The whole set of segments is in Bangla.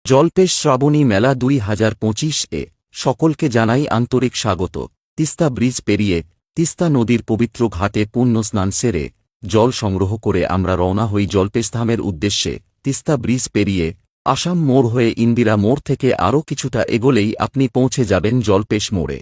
জলপেশ শ্রাবণী মেলা 2025 সকলকে জানাই আন্তরিক স্বাগত। তিস্তা ব্রিজ পেরিয়ে তিস্তা নদীর পবিত্র ঘাটে পুণ্য স্নান সেরে জল সংগ্রহ করে আমরা রওনা হই জলপেশধামের উদ্দেশ্যে। তিস্তা ব্রিজ পেরিয়ে আসাম মোড় হয়ে ইন্দিরা মোড় থেকে আরও কিছুটা এগোলেই আপনি পৌঁছে যাবেন জলপেশ মোড়ে।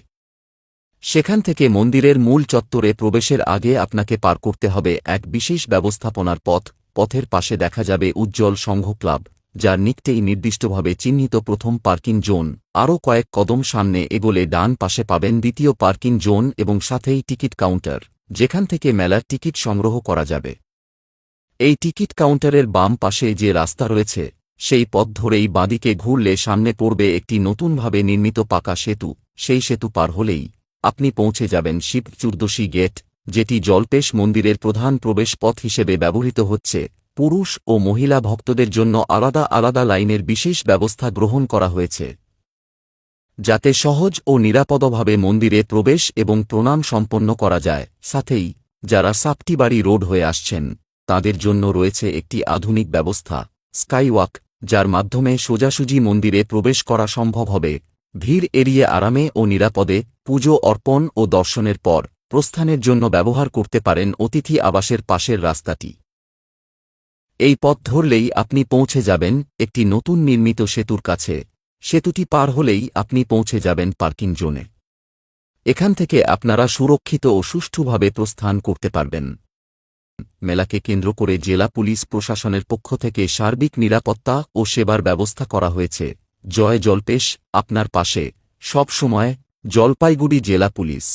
সেখান থেকে মন্দিরের মূল চত্বরে প্রবেশের আগে আপনাকে পার করতে হবে এক বিশেষ ব্যবস্থাপনার পথ। পথের পাশে দেখা যাবে উজ্জ্বল সংঘ ক্লাব, যার নিকটেই নির্দিষ্টভাবে চিহ্নিত প্রথম পার্কিং জোন। আরও কয়েক কদম সামনে এগোলে ডান পাশে পাবেন দ্বিতীয় পার্কিং জোন এবং সাথেই টিকিট কাউন্টার, যেখান থেকে মেলার টিকিট সংগ্রহ করা যাবে। এই টিকিট কাউন্টারের বাম পাশে যে রাস্তা রয়েছে সেই পথ ধরেই বাঁদিকে ঘুরলে সামনে পড়বে একটি নতুনভাবে নির্মিত পাকা সেতু। সেই সেতু পার হলেই আপনি পৌঁছে যাবেন শিব চতুর্দশী গেট, যেটি জলপেশ মন্দিরের প্রধান প্রবেশ পথ হিসেবে ব্যবহৃত হচ্ছে। পুরুষ ও মহিলা ভক্তদের জন্য আলাদা আলাদা লাইনের বিশেষ ব্যবস্থা গ্রহণ করা হয়েছে, যাতে সহজ ও নিরাপদভাবে মন্দিরে প্রবেশ এবং প্রণাম সম্পন্ন করা যায়। সাথেই যারা সাপটিবাড়ি রোড হয়ে আসছেন তাদের জন্য রয়েছে একটি আধুনিক ব্যবস্থা, স্কাইওয়াক, যার মাধ্যমে সোজাসুজি মন্দিরে প্রবেশ করা সম্ভব হবে। ভিড় এড়িয়ে আরামে ও নিরাপদে পুজো অর্পণ ও দর্শনের পর প্রস্থানের জন্য ব্যবহার করতে পারেন অতিথি আবাসের পাশের রাস্তাটি। এই পথ ধরলেই আপনি পৌঁছে যাবেন একটি নতুন নির্মিত সেতুর কাছে। সেতুটি পার হলেই আপনি পৌঁছে যাবেন পার্কিং জোনে। এখান থেকে আপনারা সুরক্ষিত ও সুষ্ঠুভাবে প্রস্থান করতে পারবেন। মেলাকে কেন্দ্র করে জেলা পুলিশ প্রশাসনের পক্ষ থেকে সার্বিক নিরাপত্তা ও সেবার ব্যবস্থা করা হয়েছে। জয় জলপেশ, আপনার পাশে সব সময়, জলপাইগুড়ি জেলা পুলিশ।